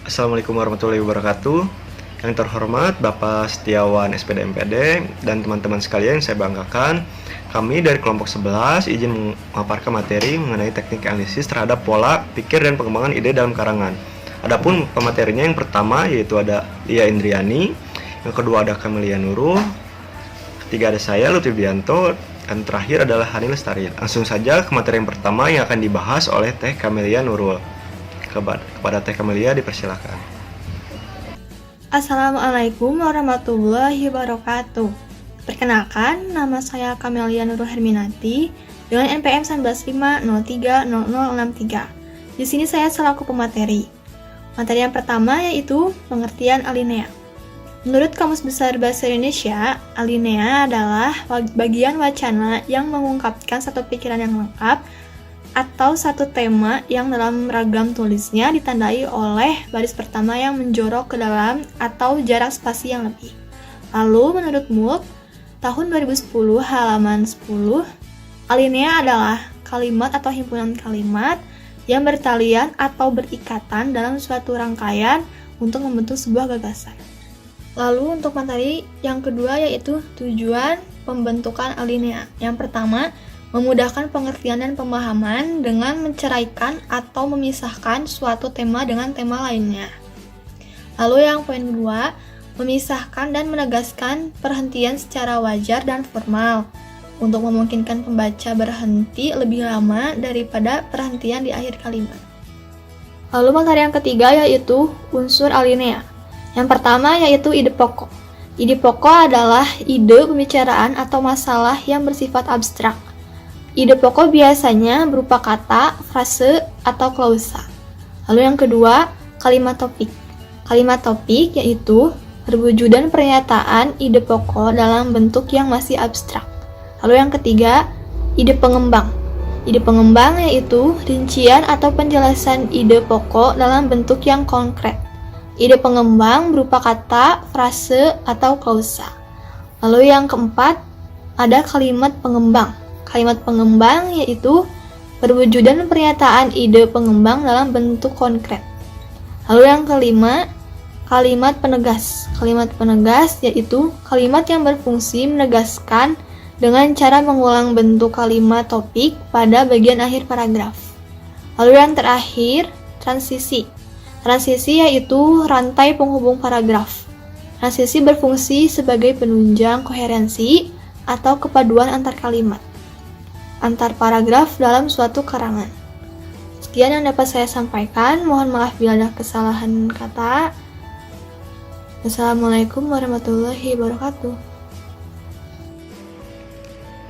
Assalamualaikum warahmatullahi wabarakatuh. Yang terhormat Bapak Setiawan SPD MPD dan teman-teman sekalian yang saya banggakan, kami dari kelompok 11 izin memaparkan materi mengenai teknik analisis terhadap pola pikir dan pengembangan ide dalam karangan. Adapun pematerinya yang pertama yaitu ada Lia Indriani, yang kedua ada Camelia Nurul, ketiga ada saya Lutfi Bianto, dan terakhir adalah Hani Lestari. Langsung saja ke materi yang pertama yang akan dibahas oleh Teh Camelia Nurul. Kepada Teh Camelia dipersilakan. Assalamualaikum warahmatullahi wabarakatuh. Perkenalkan, nama saya Camelia Nurul Herminati dengan NPM 195030063. Di sini saya selaku pemateri. Materi yang pertama yaitu pengertian alinea. Menurut Kamus Besar Bahasa Indonesia, alinea adalah bagian wacana yang mengungkapkan satu pikiran yang lengkap atau satu tema yang dalam ragam tulisnya ditandai oleh baris pertama yang menjorok ke dalam atau jarak spasi yang lebih. Lalu menurut MULK tahun 2010 halaman 10, alinea adalah kalimat atau himpunan kalimat yang bertalian atau berikatan dalam suatu rangkaian untuk membentuk sebuah gagasan. Lalu untuk materi yang kedua yaitu tujuan pembentukan alinea. Yang pertama, memudahkan pengertian dan pemahaman dengan menceraikan atau memisahkan suatu tema dengan tema lainnya. Lalu yang poin kedua, memisahkan dan menegaskan perhentian secara wajar dan formal untuk memungkinkan pembaca berhenti lebih lama daripada perhentian di akhir kalimat. Lalu materi yang ketiga yaitu unsur alinea. Yang pertama yaitu ide pokok. Ide pokok adalah ide pembicaraan atau masalah yang bersifat abstrak. Ide pokok biasanya berupa kata, frase, atau klausa. Lalu yang kedua, kalimat topik. Kalimat topik yaitu perwujudan pernyataan ide pokok dalam bentuk yang masih abstrak. Lalu yang ketiga, ide pengembang. Ide pengembang yaitu rincian atau penjelasan ide pokok dalam bentuk yang konkret. Ide pengembang berupa kata, frase, atau klausa. Lalu yang keempat, ada kalimat pengembang. Kalimat pengembang yaitu perwujudan pernyataan ide pengembang dalam bentuk konkret. Lalu yang kelima, kalimat penegas. Kalimat penegas yaitu kalimat yang berfungsi menegaskan dengan cara mengulang bentuk kalimat topik pada bagian akhir paragraf. Lalu yang terakhir, transisi. Transisi yaitu rantai penghubung paragraf. Transisi berfungsi sebagai penunjang koherensi atau kepaduan antar kalimat, antar paragraf dalam suatu karangan. Sekian yang dapat saya sampaikan. Mohon maaf bila ada kesalahan kata. Assalamualaikum warahmatullahi wabarakatuh.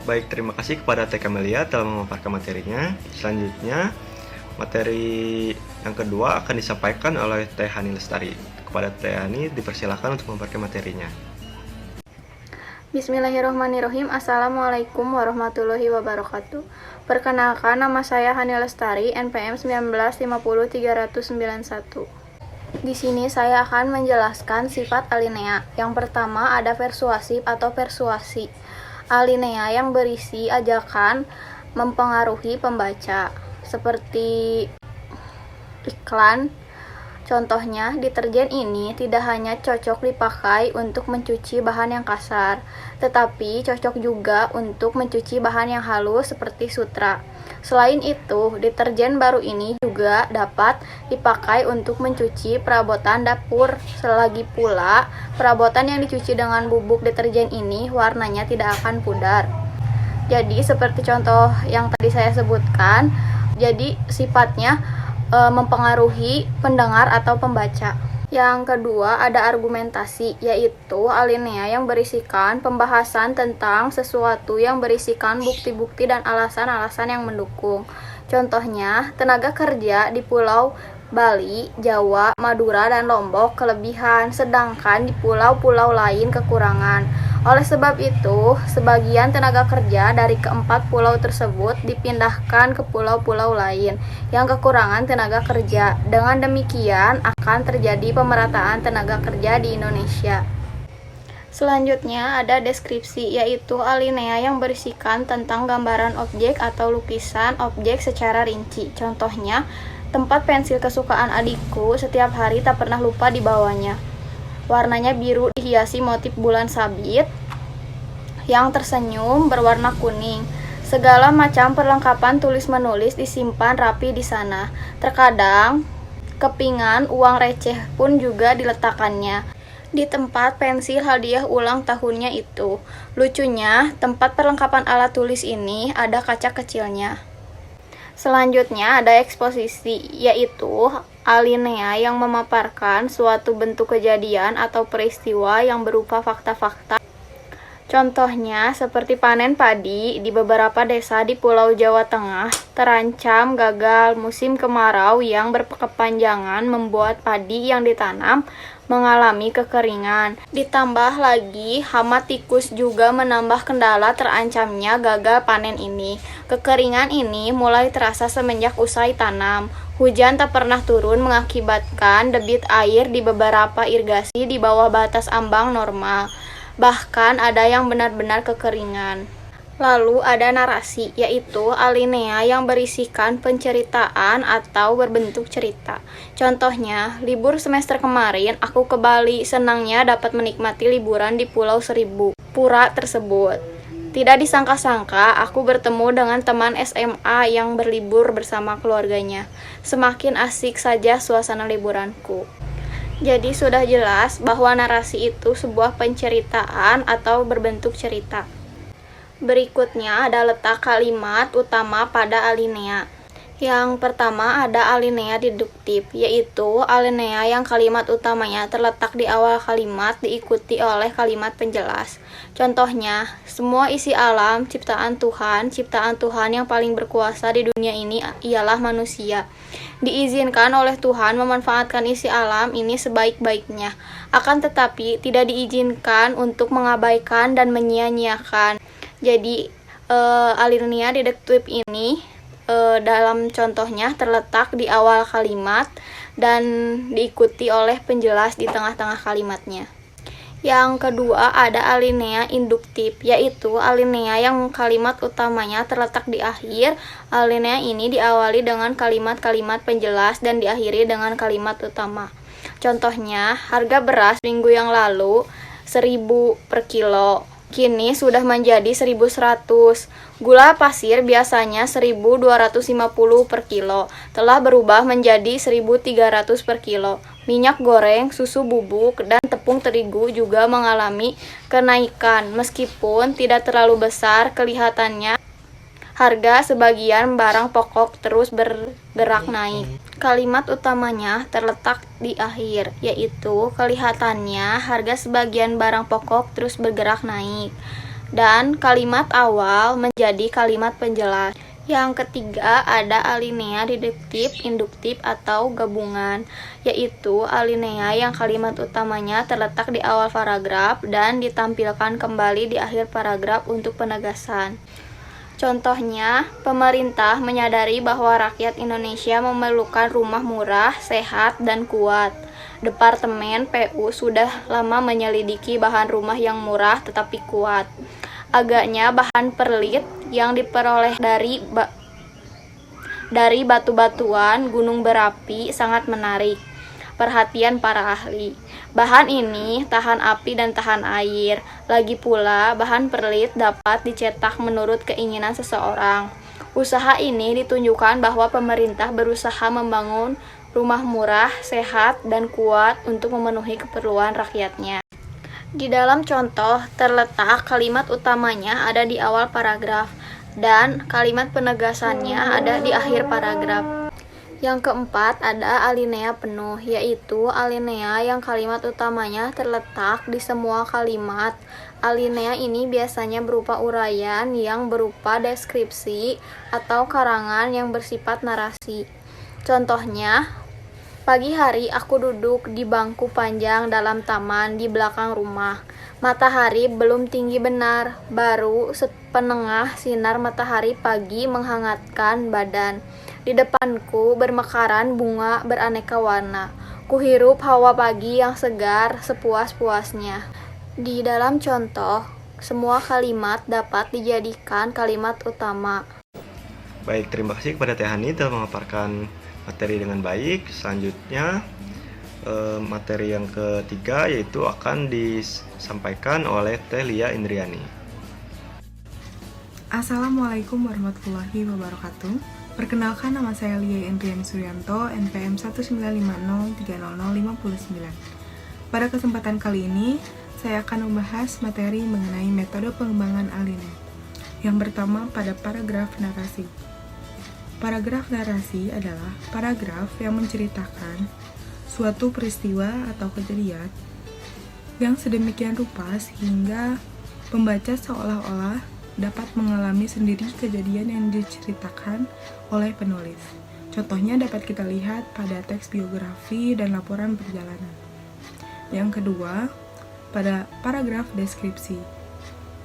Baik, terima kasih kepada Teh Camelia telah memaparkan materinya. Selanjutnya, materi yang kedua akan disampaikan oleh Teh Hani Lestari. Kepada Teh Hani dipersilakan untuk memaparkan materinya. Bismillahirrahmanirrahim. Assalamualaikum warahmatullahi wabarakatuh. Perkenalkan, nama saya Hani Lestari, NPM 1950391. Di sini saya akan menjelaskan sifat alinea. Yang pertama ada persuasif atau persuasi. Alinea yang berisi ajakan mempengaruhi pembaca, seperti iklan. Contohnya, deterjen ini tidak hanya cocok dipakai untuk mencuci bahan yang kasar, tetapi cocok juga untuk mencuci bahan yang halus seperti sutra. Selain itu, deterjen baru ini juga dapat dipakai untuk mencuci perabotan dapur. Selagi pula, perabotan yang dicuci dengan bubuk deterjen ini warnanya tidak akan pudar. Jadi, seperti contoh yang tadi saya sebutkan, jadi sifatnya mempengaruhi pendengar atau pembaca. Yang kedua ada argumentasi, yaitu alinea yang berisikan pembahasan tentang sesuatu yang berisikan bukti-bukti dan alasan-alasan yang mendukung. Contohnya, tenaga kerja di Pulau Bali, Jawa, Madura, dan Lombok kelebihan, sedangkan di pulau-pulau lain kekurangan. Oleh sebab itu, sebagian tenaga kerja dari keempat pulau tersebut dipindahkan ke pulau-pulau lain yang kekurangan tenaga kerja. Dengan demikian, akan terjadi pemerataan tenaga kerja di Indonesia. Selanjutnya ada deskripsi, yaitu alinea yang berisikan tentang gambaran objek atau lukisan objek secara rinci. Contohnya, Tempat pensil kesukaan adikku setiap hari tak pernah lupa dibawanya. Warnanya biru dihiasi motif bulan sabit yang tersenyum berwarna kuning. Segala macam perlengkapan tulis-menulis disimpan rapi di sana. Terkadang, kepingan uang receh pun juga diletakkannya di tempat pensil hadiah ulang tahunnya itu. Lucunya, tempat perlengkapan alat tulis ini ada kaca kecilnya. Selanjutnya ada eksposisi, yaitu alinea yang memaparkan suatu bentuk kejadian atau peristiwa yang berupa fakta-fakta. Contohnya, seperti panen padi di beberapa desa di Pulau Jawa Tengah terancam gagal musim kemarau yang berkepanjangan membuat padi yang ditanam mengalami kekeringan. Ditambah lagi, hama tikus juga menambah kendala terancamnya gagal panen ini. Kekeringan ini mulai terasa semenjak usai tanam. Hujan tak pernah turun mengakibatkan debit air di beberapa irigasi di bawah batas ambang normal. Bahkan ada yang benar-benar kekeringan. Lalu ada narasi, yaitu alinea yang berisikan penceritaan atau berbentuk cerita. Contohnya, libur semester kemarin aku ke Bali, senangnya dapat menikmati liburan di Pulau Seribu Pura tersebut. Tidak disangka-sangka, aku bertemu dengan teman SMA yang berlibur bersama keluarganya. Semakin asik saja suasana liburanku. Jadi sudah jelas bahwa narasi itu sebuah penceritaan atau berbentuk cerita. Berikutnya ada letak kalimat utama pada alinea. Yang pertama ada alinea deduktif, yaitu alinea yang kalimat utamanya terletak di awal kalimat diikuti oleh kalimat penjelas. Contohnya, semua isi alam ciptaan Tuhan yang paling berkuasa di dunia ini ialah manusia. Diizinkan oleh Tuhan memanfaatkan isi alam ini sebaik-baiknya. Akan tetapi tidak diizinkan untuk mengabaikan dan menyia-nyiakan. Jadi alinea deduktif ini dalam contohnya terletak di awal kalimat dan diikuti oleh penjelas di tengah-tengah kalimatnya. Yang kedua ada alinea induktif, yaitu alinea yang kalimat utamanya terletak di akhir. Alinea ini diawali dengan kalimat-kalimat penjelas dan diakhiri dengan kalimat utama. Contohnya, harga beras minggu yang lalu 1.000 per kilo. Kini sudah menjadi 1.100. Gula pasir biasanya 1.250 per kilo, telah berubah menjadi 1.300 per kilo. Minyak goreng, susu bubuk, dan tepung terigu juga mengalami kenaikan. Meskipun tidak terlalu besar kelihatannya, harga sebagian barang pokok terus bergerak naik. Kalimat utamanya terletak di akhir, yaitu kelihatannya harga sebagian barang pokok terus bergerak naik. Dan kalimat awal menjadi kalimat penjelas. Yang ketiga ada alinea deduktif, induktif atau gabungan, yaitu alinea yang kalimat utamanya terletak di awal paragraf dan ditampilkan kembali di akhir paragraf untuk penegasan. Contohnya, pemerintah menyadari bahwa rakyat Indonesia memerlukan rumah murah, sehat, dan kuat. Departemen PU sudah lama menyelidiki bahan rumah yang murah tetapi kuat. Agaknya bahan perlit yang diperoleh dari batu-batuan gunung berapi sangat menarik perhatian para ahli. Bahan ini tahan api dan tahan air. Lagi pula, bahan perlit dapat dicetak menurut keinginan seseorang. Usaha ini ditunjukkan bahwa pemerintah berusaha membangun rumah murah, sehat, dan kuat untuk memenuhi keperluan rakyatnya. Di dalam contoh, terletak kalimat utamanya ada di awal paragraf, dan kalimat penegasannya ada di akhir paragraf. Yang keempat ada alinea penuh, yaitu alinea yang kalimat utamanya terletak di semua kalimat. Alinea ini biasanya berupa uraian yang berupa deskripsi atau karangan yang bersifat narasi. Contohnya, pagi hari aku duduk di bangku panjang dalam taman di belakang rumah. Matahari belum tinggi benar, baru sepenengah sinar matahari pagi menghangatkan badan. Di depanku bermekaran bunga beraneka warna. Kuhirup hawa pagi yang segar sepuas-puasnya. Di dalam contoh, semua kalimat dapat dijadikan kalimat utama. Baik, terima kasih kepada Teh Hani telah memaparkan materi dengan baik. Selanjutnya materi yang ketiga yaitu akan disampaikan oleh Teh Lia Indriani. Assalamualaikum warahmatullahi wabarakatuh. Perkenalkan, nama saya Lia Indriani Suryanto, NPM 195030059. Pada kesempatan kali ini, saya akan membahas materi mengenai metode pengembangan alinea. Yang pertama, pada paragraf narasi. Paragraf narasi adalah paragraf yang menceritakan suatu peristiwa atau kejadian yang sedemikian rupa sehingga pembaca seolah-olah dapat mengalami sendiri kejadian yang diceritakan oleh penulis. Contohnya dapat kita lihat pada teks biografi dan laporan perjalanan. Yang kedua, pada paragraf deskripsi.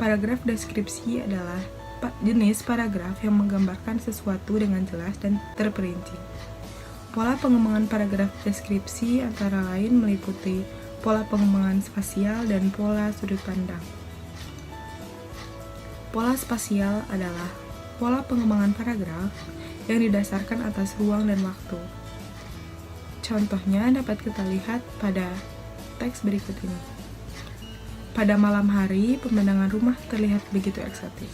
Paragraf deskripsi adalah jenis paragraf yang menggambarkan sesuatu dengan jelas dan terperinci. Pola pengembangan paragraf deskripsi antara lain meliputi pola pengembangan spasial dan pola sudut pandang. Pola spasial adalah pola pengembangan paragraf yang didasarkan atas ruang dan waktu. Contohnya dapat kita lihat pada teks berikut ini. Pada malam hari, pemandangan rumah terlihat begitu eksotis.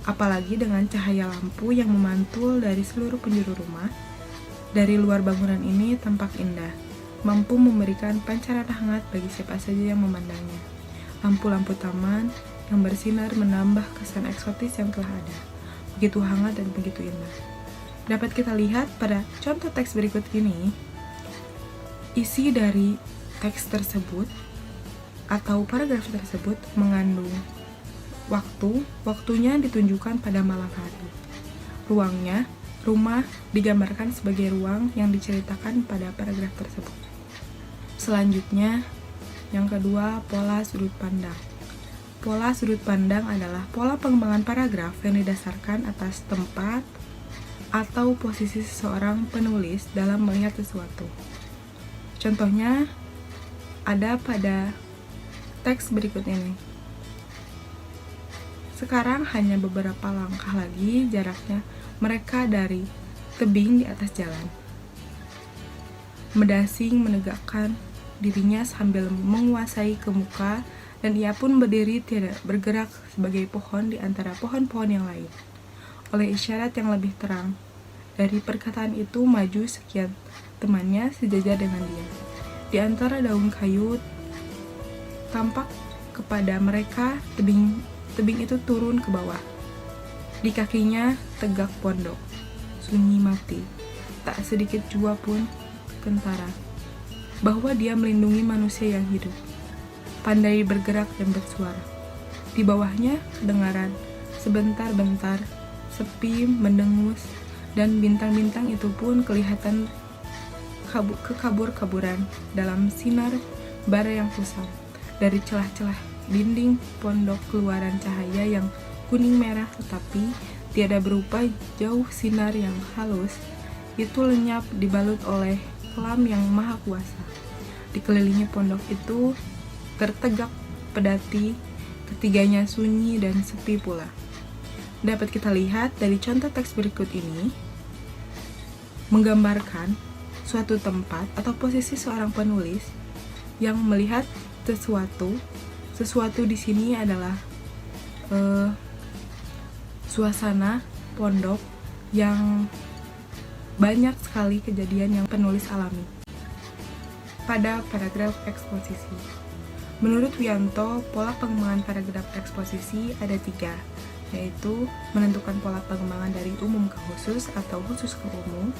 Apalagi dengan cahaya lampu yang memantul dari seluruh penjuru rumah. Dari luar bangunan ini tampak indah, mampu memberikan pancaran hangat bagi siapa saja yang memandangnya. Lampu-lampu taman yang bersinar menambah kesan eksotis yang telah ada. Begitu hangat dan begitu indah. Dapat kita lihat pada contoh teks berikut ini, isi dari teks tersebut atau paragraf tersebut mengandung waktunya ditunjukkan pada malam hari. Ruangnya, rumah digambarkan sebagai ruang yang diceritakan pada paragraf tersebut. Selanjutnya, yang kedua, pola sudut pandang. Pola sudut pandang adalah pola pengembangan paragraf yang didasarkan atas tempat atau posisi seseorang penulis dalam melihat sesuatu. Contohnya ada pada teks berikut ini. Sekarang hanya beberapa langkah lagi jaraknya mereka dari tebing di atas jalan. Medasing menegakkan dirinya sambil menguasai ke muka, dan ia pun berdiri tidak bergerak sebagai pohon di antara pohon-pohon yang lain. Oleh isyarat yang lebih terang, dari perkataan itu maju sekian temannya sejajar dengan dia. Di antara daun kayu tampak kepada mereka tebing itu turun ke bawah. Di kakinya tegak pondok, sunyi mati, tak sedikit jua pun kentara, bahwa dia melindungi manusia yang hidup, pandai bergerak dan bersuara. Di bawahnya kedengaran sebentar-bentar, sepi mendengus, dan bintang-bintang itu pun kelihatan kekabur-kaburan dalam sinar bara yang kusam. Dari celah-celah dinding pondok keluaran cahaya yang kuning merah, tetapi tiada berupa jauh sinar yang halus, itu lenyap dibalut oleh kelam yang maha kuasa. Dikelilingi pondok itu tertegak pedati, ketiganya sunyi dan sepi pula. Dapat kita lihat dari contoh teks berikut ini, menggambarkan suatu tempat atau posisi seorang penulis yang melihat sesuatu di sini adalah suasana pondok yang banyak sekali kejadian yang penulis alami. Pada paragraf eksposisi, menurut Wianto, pola pengembangan paragraf eksposisi ada 3, yaitu menentukan pola pengembangan dari umum ke khusus atau khusus ke umum,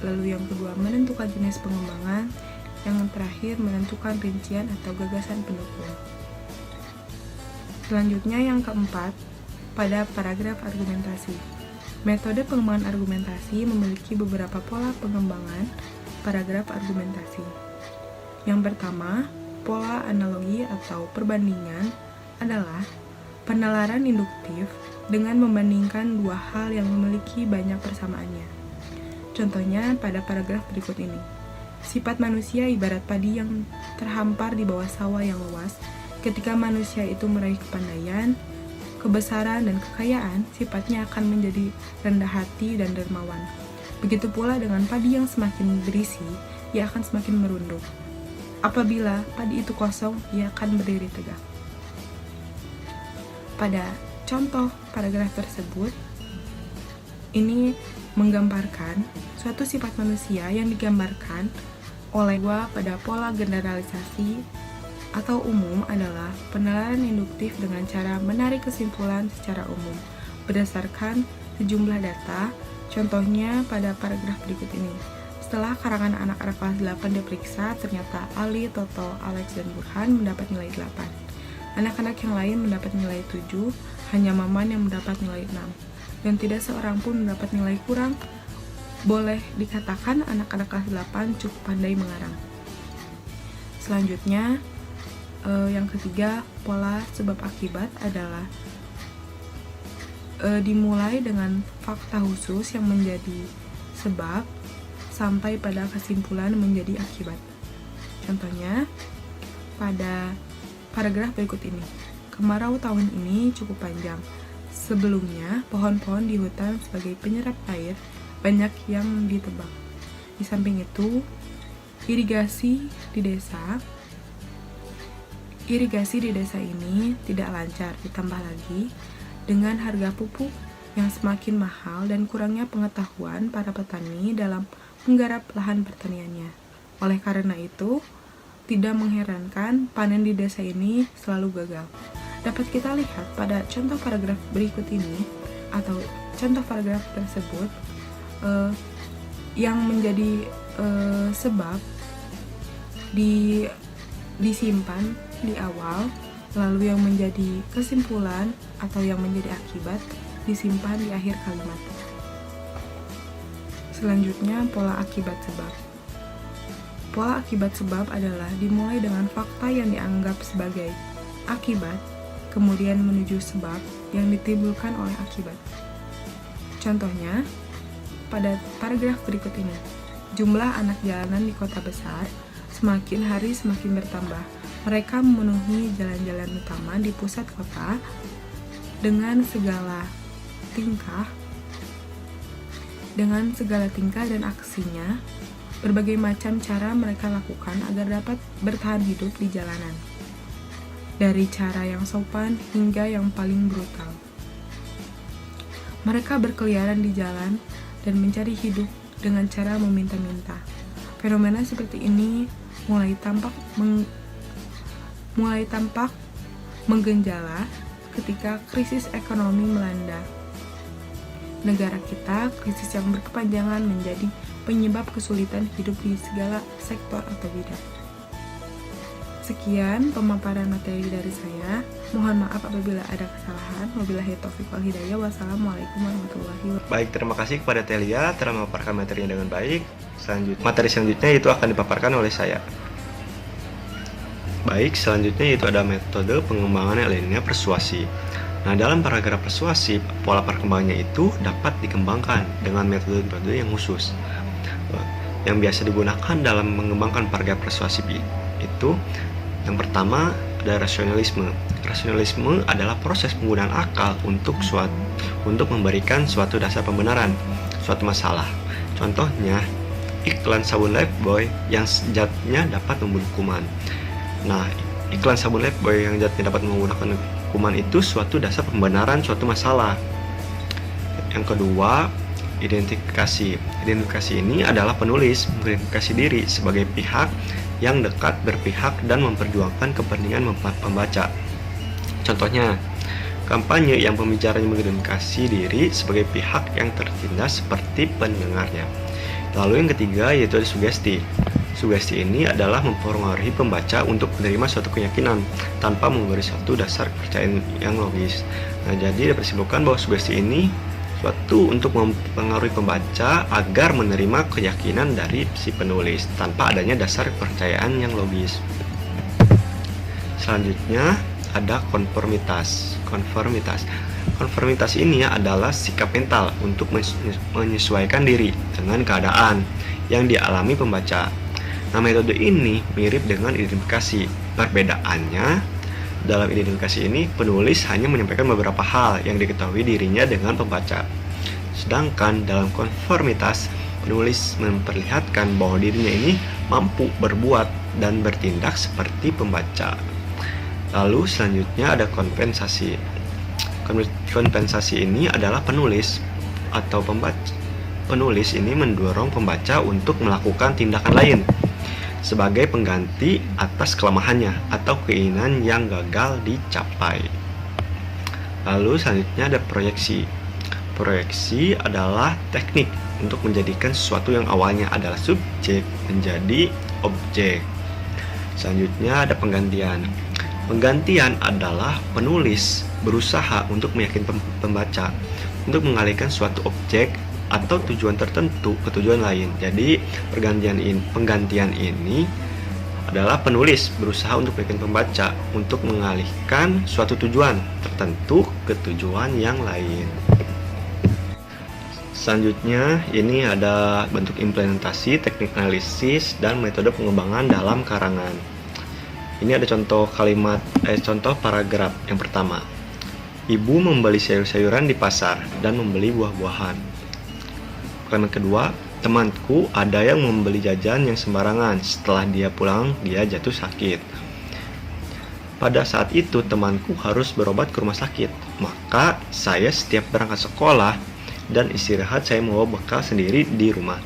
lalu yang kedua menentukan jenis pengembangan, yang terakhir menentukan rincian atau gagasan pendukung. Selanjutnya yang keempat, pada paragraf argumentasi. Metode pengembangan argumentasi memiliki beberapa pola pengembangan paragraf argumentasi. Yang pertama, pola analogi atau perbandingan adalah penalaran induktif dengan membandingkan dua hal yang memiliki banyak persamaannya. Contohnya pada paragraf berikut ini. Sifat manusia ibarat padi yang terhampar di bawah sawah yang luas. Ketika manusia itu meraih kepandaian, kebesaran dan kekayaan, sifatnya akan menjadi rendah hati dan dermawan. Begitu pula dengan padi yang semakin berisi, ia akan semakin merunduk. Apabila padi itu kosong, ia akan berdiri tegak. Pada contoh paragraf tersebut, ini menggambarkan suatu sifat manusia yang digambarkan oleh gua pada pola generalisasi atau umum adalah penilaian induktif dengan cara menarik kesimpulan secara umum berdasarkan sejumlah data. Contohnya pada paragraf berikut ini. Setelah karangan anak-anak kelas 8 diperiksa, ternyata Ali, Toto, Alex, dan Burhan mendapat nilai 8. Anak-anak yang lain mendapat nilai 7, hanya Maman yang mendapat nilai 6. Dan tidak seorang pun mendapat nilai kurang. Boleh dikatakan anak-anak kelas 8 cukup pandai mengarang. Selanjutnya, yang ketiga, pola sebab akibat adalah dimulai dengan fakta khusus yang menjadi sebab sampai pada kesimpulan menjadi akibat. Contohnya, pada paragraf berikut ini. Kemarau tahun ini cukup panjang. Sebelumnya, pohon-pohon di hutan sebagai penyerap air banyak yang ditebang. Di samping itu, irigasi di desa ini tidak lancar, ditambah lagi dengan harga pupuk yang semakin mahal dan kurangnya pengetahuan para petani dalam menggarap lahan pertaniannya. Oleh karena itu, tidak mengherankan panen di desa ini selalu gagal. Dapat kita lihat pada contoh paragraf berikut ini, atau contoh paragraf tersebut, yang menjadi sebab disimpan di awal, lalu yang menjadi kesimpulan atau yang menjadi akibat disimpan di akhir kalimat. Selanjutnya, pola akibat sebab. Pola akibat sebab adalah dimulai dengan fakta yang dianggap sebagai akibat, kemudian menuju sebab yang ditimbulkan oleh akibat. Contohnya, pada paragraf berikut ini, jumlah anak jalanan di kota besar semakin hari semakin bertambah. Mereka memenuhi jalan-jalan utama di pusat kota dengan segala tingkah dan aksinya. Berbagai macam cara mereka lakukan agar dapat bertahan hidup di jalanan, dari cara yang sopan hingga yang paling brutal. Mereka berkeliaran di jalan dan mencari hidup dengan cara meminta-minta. Fenomena seperti ini mulai tampak menggenjala ketika krisis ekonomi melanda negara kita. Krisis yang berkepanjangan menjadi penyebab kesulitan hidup di segala sektor atau bidang. Sekian pemaparan materi dari saya. Mohon maaf apabila ada kesalahan. Wabillahi taufiq wal hidayah. Wassalamualaikum warahmatullahi wabarakatuh. Baik, terima kasih kepada Telia telah memaparkan materinya dengan baik. Materi selanjutnya itu akan dipaparkan oleh saya. Baik, selanjutnya itu ada metode pengembangan alinea persuasi. Nah, dalam paragraf persuasi, pola perkembangannya itu dapat dikembangkan dengan metode-metode yang khusus. Yang biasa digunakan dalam mengembangkan paragraf persuasif itu, yang pertama ada rasionalisme. Rasionalisme adalah proses penggunaan akal untuk memberikan suatu dasar pembenaran suatu masalah. Contohnya, iklan sabun Lifebuoy yang sejatinya dapat membunuh kuman. Nah, iklan sabun Lifebuoy yang sejatinya dapat menggunakan kuman itu suatu dasar pembenaran suatu masalah. Yang kedua, identifikasi. Identifikasi ini adalah penulis mengidentifikasi diri sebagai pihak yang dekat berpihak dan memperjuangkan kepentingan pembaca. Contohnya, kampanye yang pembicaranya mengidentifikasi diri sebagai pihak yang tertindas seperti pendengarnya. Lalu yang ketiga yaitu ada sugesti. Sugesti ini adalah mempengaruhi pembaca untuk menerima suatu keyakinan tanpa memberi suatu dasar kepercayaan yang logis. Nah, jadi dapat disimpulkan bahwa sugesti ini suatu untuk mempengaruhi pembaca agar menerima keyakinan dari si penulis tanpa adanya dasar kepercayaan yang logis. Selanjutnya ada konformitas. Konformitas ini adalah sikap mental untuk menyesuaikan diri dengan keadaan yang dialami pembaca. Nah, metode ini mirip dengan identifikasi. Perbedaannya, dalam identifikasi ini penulis hanya menyampaikan beberapa hal yang diketahui dirinya dengan pembaca. Sedangkan dalam konformitas, Penulis memperlihatkan bahwa dirinya ini mampu berbuat dan bertindak seperti pembaca. Lalu selanjutnya ada kompensasi. Kompensasi ini adalah penulis atau pembaca. Penulis ini mendorong pembaca untuk melakukan tindakan lain sebagai pengganti atas kelemahannya atau keinginan yang gagal dicapai. Lalu selanjutnya ada proyeksi. Proyeksi adalah teknik untuk menjadikan sesuatu yang awalnya adalah subjek menjadi objek. Selanjutnya ada penggantian. Penggantian adalah penulis berusaha untuk meyakinkan pembaca untuk mengalihkan suatu objek atau tujuan tertentu ke tujuan lain. Jadi penggantian ini adalah penulis berusaha untuk meyakinkan pembaca untuk mengalihkan suatu tujuan tertentu ke tujuan yang lain. Selanjutnya ini ada bentuk implementasi, teknik analisis, dan metode pengembangan dalam karangan. Ini ada contoh contoh paragraf yang pertama. Ibu membeli sayur-sayuran di pasar dan membeli buah-buahan. Kalimat kedua, temanku ada yang membeli jajan yang sembarangan. Setelah dia pulang, dia jatuh sakit. Pada saat itu temanku harus berobat ke rumah sakit. Maka saya setiap berangkat sekolah dan istirahat saya membawa bekal sendiri di rumah,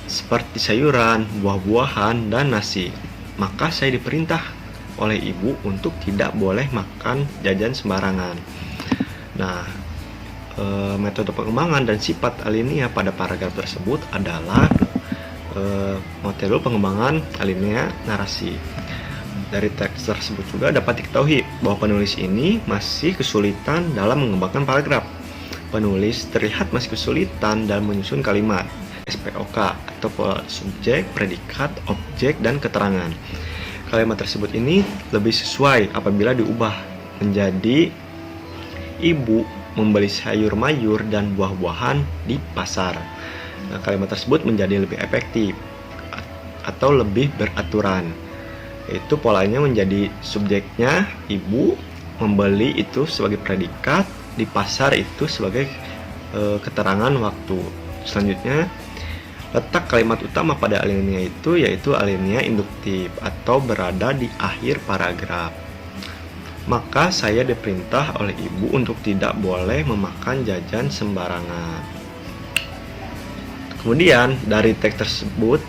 seperti sayuran, buah-buahan, dan nasi. Maka saya diperintah oleh ibu untuk tidak boleh makan jajan sembarangan. Nah, metode pengembangan dan sifat alinea pada paragraf tersebut adalah metode pengembangan alinea narasi. Dari teks tersebut juga dapat diketahui bahwa penulis ini masih kesulitan dalam mengembangkan paragraf. Penulis terlihat masih kesulitan dalam menyusun kalimat SPOK atau pola subjek, predikat, objek, dan keterangan. Kalimat tersebut ini lebih sesuai apabila diubah menjadi ibu membeli sayur mayur dan buah-buahan di pasar. Nah, kalimat tersebut menjadi lebih efektif atau lebih beraturan. Itu polanya menjadi subjeknya ibu, membeli itu sebagai predikat, di pasar itu sebagai keterangan waktu. Selanjutnya, letak kalimat utama pada alinea itu yaitu alinea induktif atau berada di akhir paragraf. Maka saya diperintah oleh ibu untuk tidak boleh memakan jajan sembarangan. Kemudian dari teks tersebut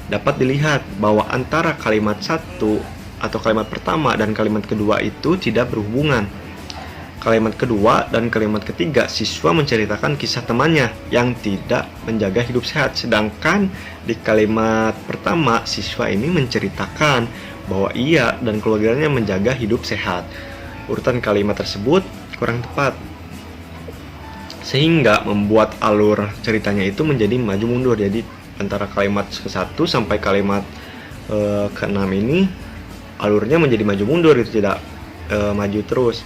dapat dilihat bahwa antara kalimat satu atau kalimat pertama dan kalimat kedua itu tidak berhubungan. Kalimat kedua dan kalimat ketiga siswa menceritakan kisah temannya yang tidak menjaga hidup sehat. Sedangkan di kalimat pertama siswa ini menceritakan bahwa ia dan keluarganya menjaga hidup sehat. Urutan kalimat tersebut kurang tepat, sehingga membuat alur ceritanya itu menjadi maju mundur. Jadi antara kalimat ke-1 sampai kalimat ke-6 ini alurnya menjadi maju mundur, itu tidak maju terus.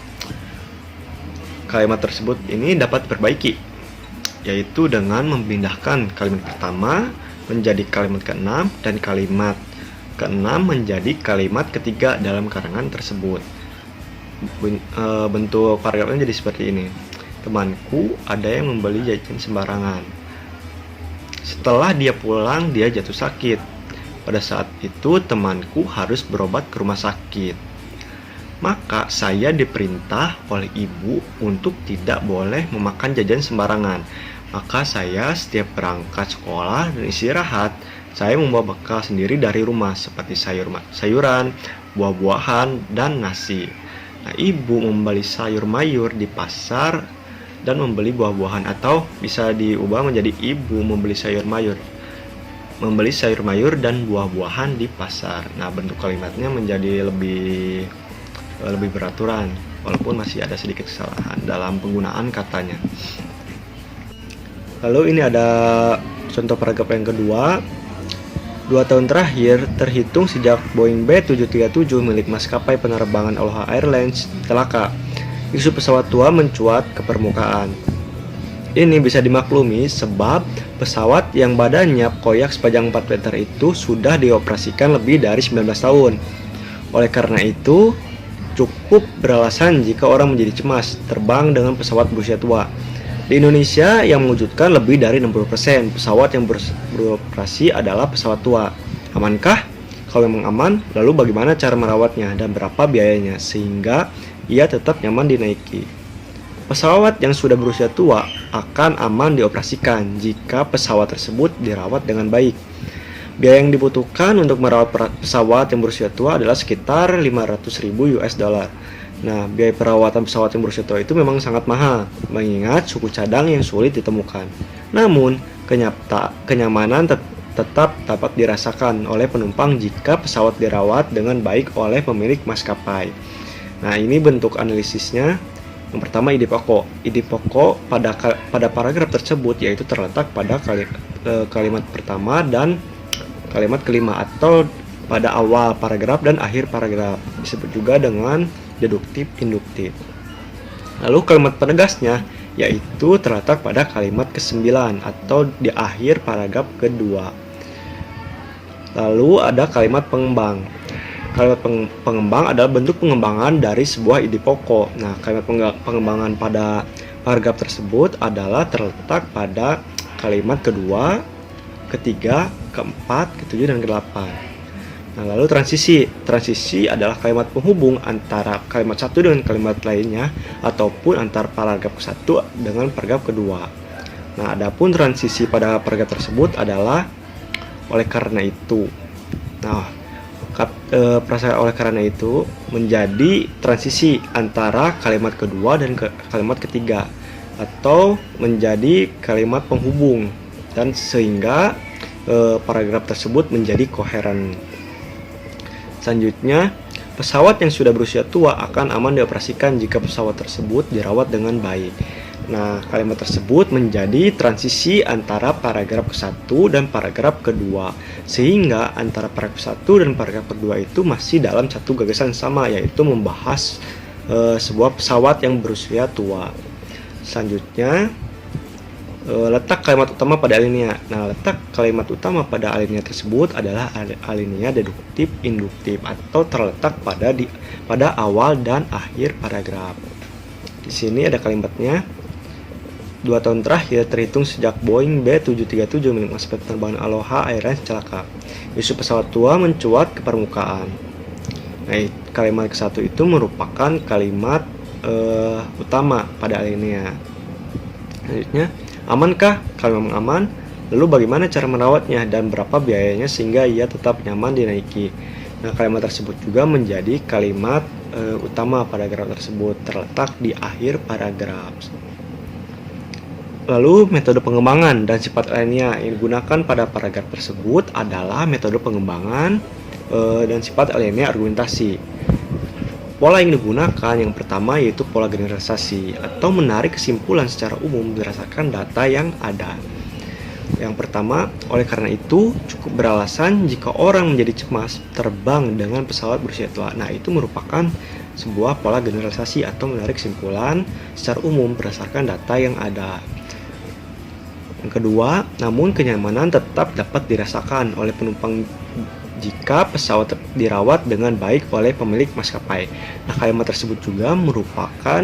Kalimat tersebut ini dapat diperbaiki, yaitu dengan memindahkan kalimat pertama menjadi kalimat ke-6 dan kalimat ke-6 menjadi kalimat ketiga dalam karangan tersebut. Bentuk paragrafnya jadi seperti ini. Temanku ada yang membeli jajan sembarangan. Setelah dia pulang, dia jatuh sakit. Pada saat itu temanku harus berobat ke rumah sakit. Maka saya diperintah oleh ibu untuk tidak boleh memakan jajan sembarangan. Maka saya setiap berangkat sekolah dan istirahat, saya membawa bekal sendiri dari rumah seperti sayuran, buah-buahan, dan nasi. Nah, ibu membeli sayur mayur di pasar dan membeli buah-buahan, atau bisa diubah menjadi ibu membeli sayur mayur dan buah-buahan di pasar. Nah, bentuk kalimatnya menjadi lebih beraturan, walaupun masih ada sedikit kesalahan dalam penggunaan katanya. Lalu ini ada contoh paragraf yang kedua. 2 tahun terakhir, terhitung sejak Boeing B737 milik maskapai penerbangan Aloha Airlines celaka, isu pesawat tua mencuat ke permukaan. Ini bisa dimaklumi sebab pesawat yang badannya koyak sepanjang 4 meter itu sudah dioperasikan lebih dari 19 tahun. Oleh karena itu, cukup beralasan jika orang menjadi cemas terbang dengan pesawat berusia tua. Di Indonesia yang mewujudkan lebih dari 60% pesawat yang beroperasi adalah pesawat tua. Amankah? Kalau memang aman, lalu bagaimana cara merawatnya dan berapa biayanya sehingga ia tetap nyaman dinaiki? Pesawat yang sudah berusia tua akan aman dioperasikan jika pesawat tersebut dirawat dengan baik. Biaya yang dibutuhkan untuk merawat pesawat yang berusia tua adalah sekitar 500.000 US dollar. Nah, biaya perawatan pesawat yang berusia tua itu memang sangat mahal, mengingat suku cadang yang sulit ditemukan. Namun, kenyamanan tetap dapat dirasakan oleh penumpang jika pesawat dirawat dengan baik oleh pemilik maskapai. Nah, ini bentuk analisisnya. Yang pertama, ide pokok. Ide pokok pada paragraf tersebut yaitu terletak pada kalimat pertama dan kalimat kelima, atau pada awal paragraf dan akhir paragraf. Disebut juga dengan deduktif induktif. Lalu kalimat penegasnya yaitu terletak pada kalimat ke-9 atau di akhir paragraf kedua. Lalu ada kalimat pengembang. Kalimat pengembang adalah bentuk pengembangan dari sebuah ide pokok. Nah, kalimat pengembangan pada paragraf tersebut adalah terletak pada kalimat kedua, ketiga, keempat, ketujuh, dan ke-8. Nah, lalu transisi. Transisi adalah kalimat penghubung antara kalimat satu dengan kalimat lainnya ataupun antara paragraf ke-1 dengan paragraf kedua. Nah, adapun transisi pada paragraf tersebut adalah oleh karena itu. Nah, oleh karena itu menjadi transisi antara kalimat kedua dan kalimat ketiga, atau menjadi kalimat penghubung, dan sehingga paragraf tersebut menjadi koheren. Selanjutnya, pesawat yang sudah berusia tua akan aman dioperasikan jika pesawat tersebut dirawat dengan baik. Nah, kalimat tersebut menjadi transisi antara paragraf ke-1 dan paragraf kedua, sehingga antara paragraf 1 dan paragraf kedua itu masih dalam satu gagasan sama, yaitu membahas sebuah pesawat yang berusia tua. Selanjutnya, letak kalimat utama pada alinea. Nah, letak kalimat utama pada alinea tersebut adalah alinea deduktif induktif, atau terletak pada awal dan akhir paragraf. Di sini ada kalimatnya. 2 tahun terakhir terhitung sejak Boeing B737 milik maskapai penerbangan Aloha Airlines celaka. Isu pesawat tua mencuat ke permukaan. Nah, kalimat ke-1 itu merupakan kalimat utama pada alinea. Selanjutnya, amankah? Kalau memang aman, lalu bagaimana cara merawatnya dan berapa biayanya sehingga ia tetap nyaman dinaiki? Nah, kalimat tersebut juga menjadi kalimat utama paragraf tersebut, terletak di akhir paragraf. Lalu, metode pengembangan dan sifat alinea yang digunakan pada paragraf tersebut adalah metode pengembangan dan sifat alinea argumentasi. Pola yang digunakan yang pertama yaitu pola generalisasi, atau menarik kesimpulan secara umum berdasarkan data yang ada. Yang pertama, oleh karena itu cukup beralasan jika orang menjadi cemas terbang dengan pesawat berusia tua. Nah, itu merupakan sebuah pola generalisasi atau menarik kesimpulan secara umum berdasarkan data yang ada. Yang kedua, namun kenyamanan tetap dapat dirasakan oleh penumpang jika pesawat dirawat dengan baik oleh pemilik maskapai. Nah, kalimat tersebut juga merupakan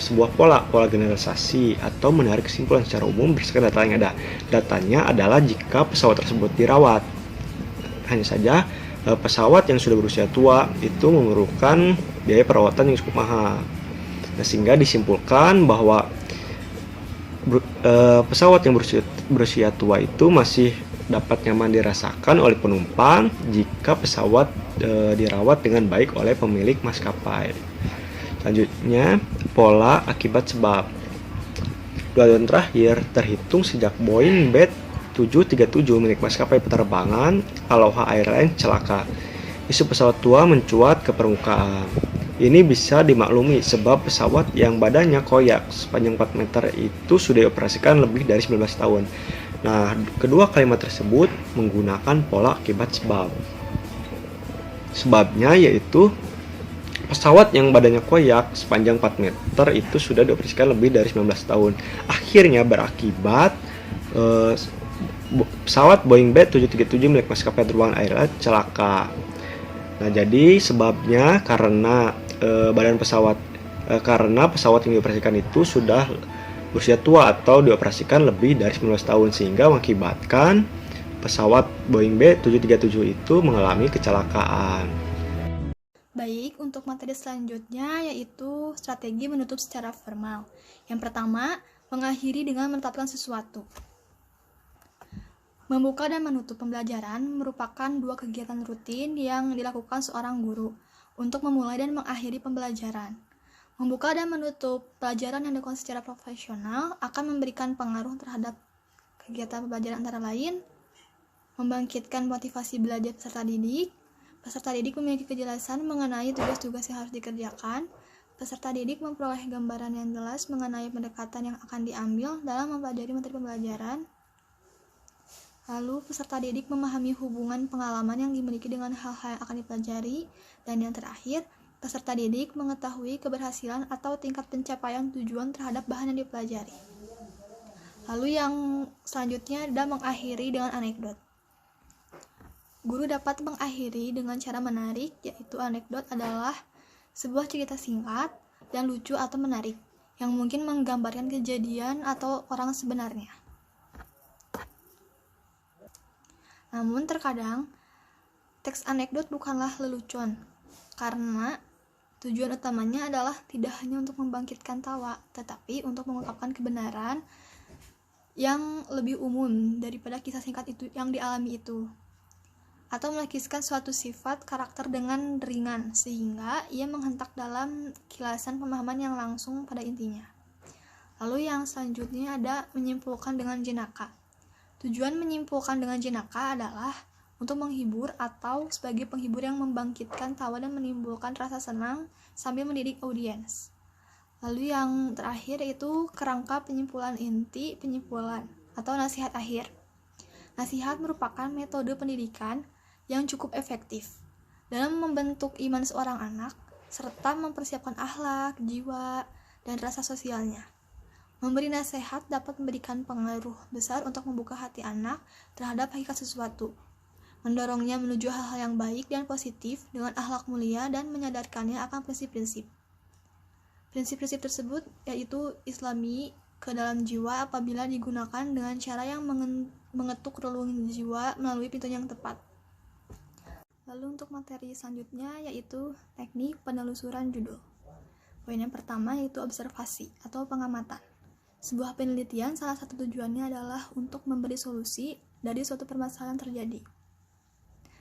sebuah pola generalisasi atau menarik kesimpulan secara umum berdasarkan data yang ada. Datanya adalah jika pesawat tersebut dirawat. Hanya saja pesawat yang sudah berusia tua itu memerlukan biaya perawatan yang cukup mahal. Nah, sehingga disimpulkan bahwa pesawat yang berusia tua itu masih dapat nyaman dirasakan oleh penumpang jika pesawat dirawat dengan baik oleh pemilik maskapai. Selanjutnya, pola akibat sebab. 2 tahun terakhir terhitung sejak Boeing B737 milik maskapai penerbangan Aloha Airlines celaka. Isu pesawat tua mencuat ke permukaan. Ini bisa dimaklumi sebab pesawat yang badannya koyak sepanjang 4 meter itu sudah dioperasikan lebih dari 19 tahun. Nah, kedua kalimat tersebut menggunakan pola akibat sebab. Sebabnya yaitu pesawat yang badannya koyak sepanjang 4 meter itu sudah dioperasikan lebih dari 19 tahun. Akhirnya berakibat pesawat Boeing B737 milik maskapai penerbangan Airlines celaka. Nah, jadi sebabnya karena pesawat yang dioperasikan itu sudah usia tua atau dioperasikan lebih dari 19 tahun sehingga mengakibatkan pesawat Boeing B737 itu mengalami kecelakaan. Baik, untuk materi selanjutnya yaitu strategi menutup secara formal. Yang pertama, mengakhiri dengan menetapkan sesuatu. Membuka dan menutup pembelajaran merupakan dua kegiatan rutin yang dilakukan seorang guru untuk memulai dan mengakhiri pembelajaran. Membuka dan menutup pelajaran yang dilakukan secara profesional akan memberikan pengaruh terhadap kegiatan pembelajaran antara lain, membangkitkan motivasi belajar peserta didik. Peserta didik memiliki kejelasan mengenai tugas-tugas yang harus dikerjakan. Peserta didik memperoleh gambaran yang jelas mengenai pendekatan yang akan diambil dalam mempelajari materi pembelajaran. Lalu, peserta didik memahami hubungan pengalaman yang dimiliki dengan hal-hal yang akan dipelajari. Dan yang terakhir, peserta didik mengetahui keberhasilan atau tingkat pencapaian tujuan terhadap bahan yang dipelajari. Lalu yang selanjutnya adalah mengakhiri dengan anekdot. Guru dapat mengakhiri dengan cara menarik, yaitu anekdot adalah sebuah cerita singkat dan lucu atau menarik, yang mungkin menggambarkan kejadian atau orang sebenarnya. Namun terkadang, teks anekdot bukanlah lelucon, karena tujuan utamanya adalah tidak hanya untuk membangkitkan tawa, tetapi untuk mengungkapkan kebenaran yang lebih umum daripada kisah singkat itu yang dialami itu, atau melukiskan suatu sifat karakter dengan ringan, sehingga ia menghentak dalam kilasan pemahaman yang langsung pada intinya. Lalu yang selanjutnya ada menyimpulkan dengan jenaka. Tujuan menyimpulkan dengan jenaka adalah untuk menghibur atau sebagai penghibur yang membangkitkan tawa dan menimbulkan rasa senang sambil mendidik audiens. Lalu yang terakhir itu kerangka penyimpulan inti penyimpulan atau nasihat akhir. Nasihat merupakan metode pendidikan yang cukup efektif dalam membentuk iman seorang anak serta mempersiapkan akhlak, jiwa, dan rasa sosialnya. Memberi nasihat dapat memberikan pengaruh besar untuk membuka hati anak terhadap hakikat sesuatu, mendorongnya menuju hal-hal yang baik dan positif dengan akhlak mulia dan menyadarkannya akan prinsip-prinsip. Prinsip-prinsip tersebut yaitu islami ke dalam jiwa apabila digunakan dengan cara yang mengetuk relung jiwa melalui pintu yang tepat. Lalu untuk materi selanjutnya yaitu teknik penelusuran judul. Poin yang pertama yaitu observasi atau pengamatan. Sebuah penelitian salah satu tujuannya adalah untuk memberi solusi dari suatu permasalahan terjadi.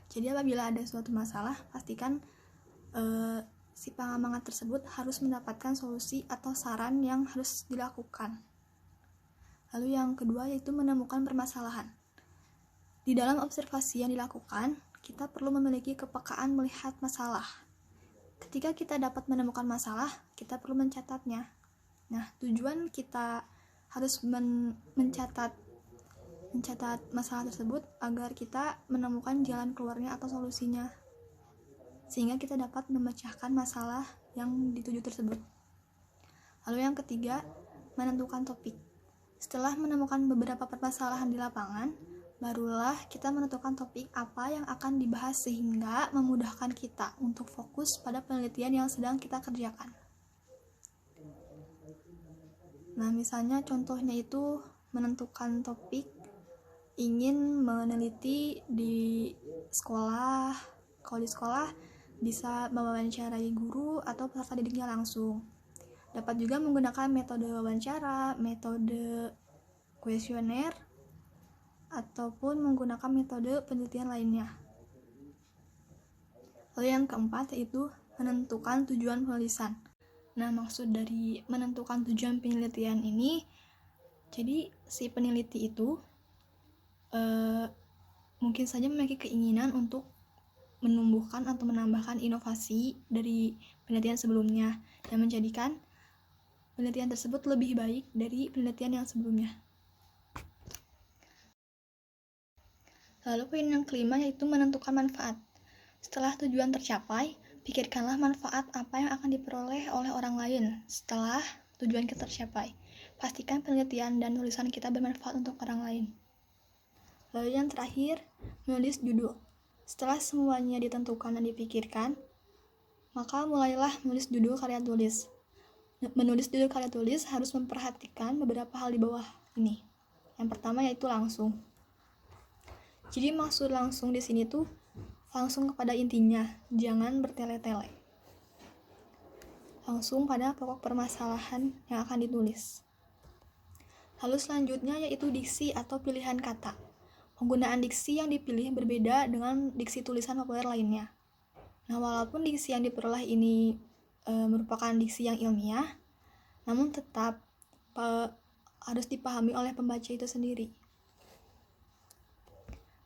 Jadi apabila ada suatu masalah, pastikan si pengamatan tersebut harus mendapatkan solusi atau saran yang harus dilakukan. Lalu yang kedua yaitu menemukan permasalahan. Di dalam observasi yang dilakukan, kita perlu memiliki kepekaan melihat masalah. Ketika kita dapat menemukan masalah, kita perlu mencatatnya. Nah, tujuan kita harus mencatat masalah tersebut agar kita menemukan jalan keluarnya atau solusinya, sehingga kita dapat memecahkan masalah yang dituju tersebut. Lalu yang ketiga, menentukan topik. Setelah menemukan beberapa permasalahan di lapangan, barulah kita menentukan topik apa yang akan dibahas sehingga memudahkan kita untuk fokus pada penelitian yang sedang kita kerjakan. Nah, misalnya contohnya itu menentukan topik ingin meneliti di sekolah. Kalau di sekolah bisa mewawancarai guru atau peserta didiknya langsung. Dapat juga menggunakan metode wawancara, metode kuesioner, ataupun menggunakan metode penelitian lainnya. Lalu yang keempat yaitu menentukan tujuan penulisan. Nah, maksud dari menentukan tujuan penelitian ini, jadi si peneliti itu mungkin saja memiliki keinginan untuk menumbuhkan atau menambahkan inovasi dari penelitian sebelumnya dan menjadikan penelitian tersebut lebih baik dari penelitian yang sebelumnya. Lalu poin yang kelima yaitu menentukan manfaat. Setelah tujuan tercapai, pikirkanlah manfaat apa yang akan diperoleh oleh orang lain setelah tujuan kita tercapai. Pastikan penelitian dan tulisan kita bermanfaat untuk orang lain. Lalu yang terakhir, menulis judul. Setelah semuanya ditentukan dan dipikirkan, maka mulailah menulis judul karya tulis. menulis judul karya tulis harus memperhatikan beberapa hal di bawah ini. Yang pertama yaitu langsung. Jadi maksud langsung di sini tuh langsung kepada intinya, jangan bertele-tele. Langsung pada pokok permasalahan yang akan ditulis. Lalu selanjutnya yaitu diksi atau pilihan kata. Penggunaan diksi yang dipilih berbeda dengan diksi tulisan populer lainnya. Nah, walaupun diksi yang diperoleh ini merupakan diksi yang ilmiah, namun tetap harus dipahami oleh pembaca itu sendiri.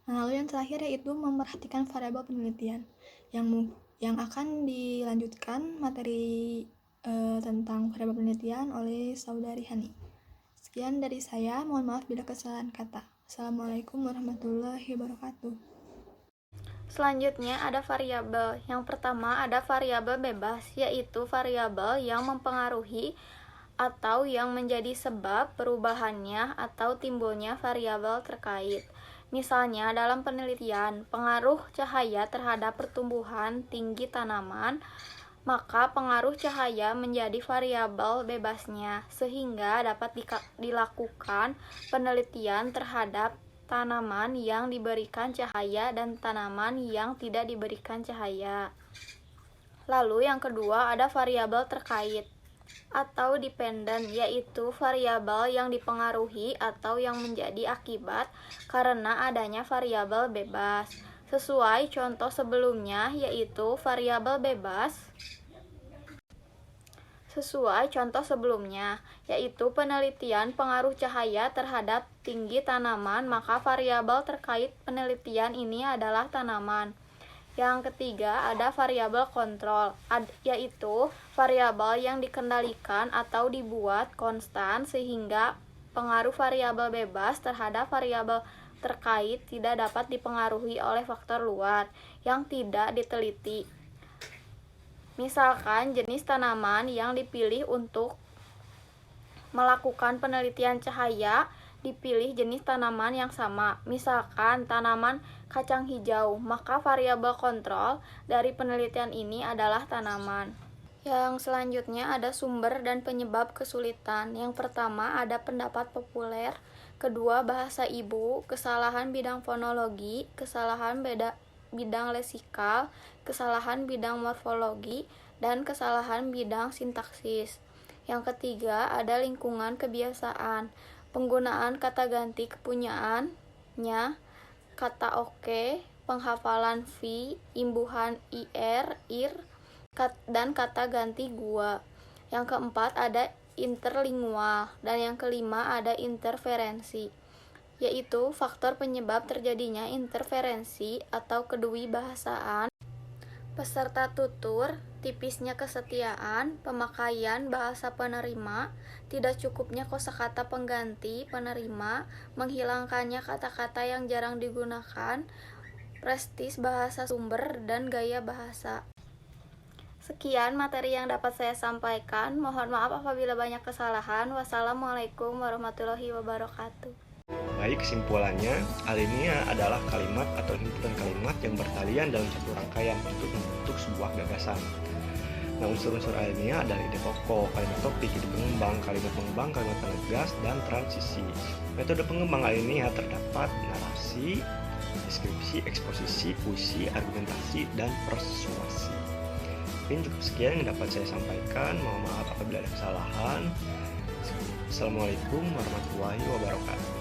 Nah, lalu yang terakhir yaitu memperhatikan variabel penelitian yang akan dilanjutkan materi tentang variabel penelitian oleh Saudari Hani. Sekian dari saya, mohon maaf bila kesalahan kata. Assalamualaikum warahmatullahi wabarakatuh. Selanjutnya ada variabel. Yang pertama ada variabel bebas, yaitu variabel yang mempengaruhi atau yang menjadi sebab perubahannya atau timbulnya variabel terkait. Misalnya dalam penelitian, pengaruh cahaya terhadap pertumbuhan tinggi tanaman, maka pengaruh cahaya menjadi variabel bebasnya, sehingga dapat dilakukan penelitian terhadap tanaman yang diberikan cahaya dan tanaman yang tidak diberikan cahaya. Lalu yang kedua ada variabel terkait atau dependen, yaitu variabel yang dipengaruhi atau yang menjadi akibat karena adanya variabel bebas. Sesuai contoh sebelumnya, yaitu variabel bebas penelitian pengaruh cahaya terhadap tinggi tanaman, maka variabel terkait penelitian ini adalah tanaman. Yang ketiga ada variabel kontrol, yaitu variabel yang dikendalikan atau dibuat konstan sehingga pengaruh variabel bebas terhadap variabel terkait tidak dapat dipengaruhi oleh faktor luar yang tidak diteliti. Misalkan jenis tanaman yang dipilih untuk melakukan penelitian cahaya dipilih jenis tanaman yang sama, misalkan tanaman kacang hijau, maka variabel kontrol dari penelitian ini adalah tanaman. Yang selanjutnya ada sumber dan penyebab kesulitan. Yang pertama ada pendapat populer, kedua bahasa ibu, kesalahan bidang fonologi, kesalahan bidang leksikal, kesalahan bidang morfologi, dan kesalahan bidang sintaksis. Yang ketiga ada lingkungan kebiasaan, penggunaan kata ganti kepunyaannya, kata oke, penghafalan v, imbuhan ir, dan kata ganti gua. Yang keempat ada interlingual, dan yang kelima ada interferensi, yaitu faktor penyebab terjadinya interferensi atau kedewibahasaan peserta tutur, tipisnya kesetiaan, pemakaian bahasa penerima, tidak cukupnya kosakata pengganti penerima, menghilangkannya kata-kata yang jarang digunakan, prestis bahasa sumber, dan gaya bahasa. Sekian materi yang dapat saya sampaikan. Mohon maaf apabila banyak kesalahan. Wassalamualaikum warahmatullahi wabarakatuh. Baik, kesimpulannya, alinea adalah kalimat atau himpunan kalimat yang bertalian dalam satu rangkaian untuk membentuk sebuah gagasan. Nah, unsur-unsur alinea adalah ide pokok, kalimat topik, ide pengembang, kalimat penegas, dan transisi. Metode pengembang alinea terdapat narasi, deskripsi, eksposisi, puisi, argumentasi, dan persuasi. Mungkin cukup sekian yang dapat saya sampaikan. Mohon maaf apabila ada kesalahan. Assalamualaikum warahmatullahi wabarakatuh.